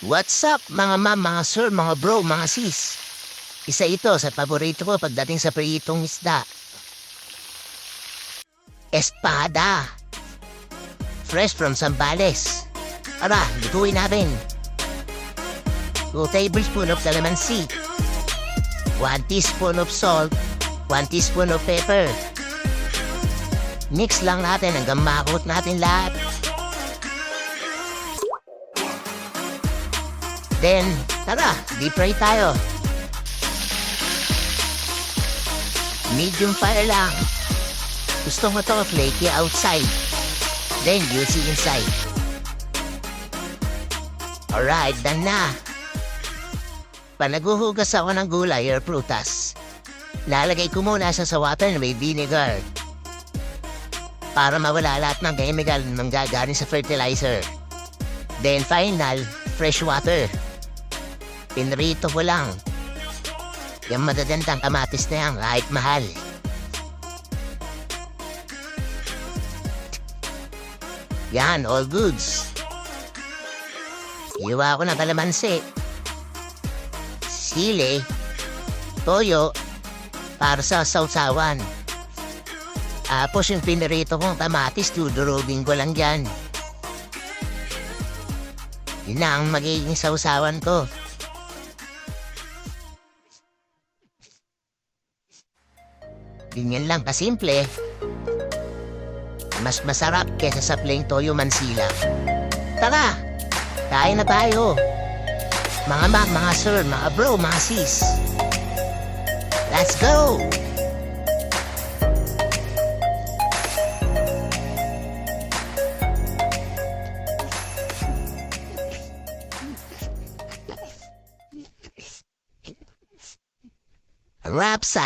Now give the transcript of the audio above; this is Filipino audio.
What's up mga ma'am, mga sir, mga bro, mga sis? Isa ito sa paborito ko pagdating sa pritong isda. Espada. Fresh from Zambales. Tara, lutuin natin. 2 tablespoon of calamansi. 1 teaspoon of salt. 1 teaspoon of pepper. Mix lang natin hanggang makot natin lahat. Then, tara, deep fry tayo. Medium fire lang. Gusto mo to flaky outside, then juicy inside. Alright, done na. Panaguhugas ako ng gulay or prutas, lalagay ko muna sa water na may vinegar para mawala lahat ng chemical na manggagaling sa fertilizer. Then final, fresh water. Pinrito ko lang. Yung madadandang kamatis na yan kahit mahal. Yan, all goods. Iwa ko na kalamansi, sili, toyo, para sa sausawan. Tapos yung pinirito kong kamatis, dudurugin ko lang dyan. Yun na ang magiging sausawan ko. Ganyan lang kasimple. Mas masarap kesa sa plain toyo mansila. Tara, kain na tayo. Mga ma'am, mga sir, mga bro, mga sis. Let's go! Rapsa!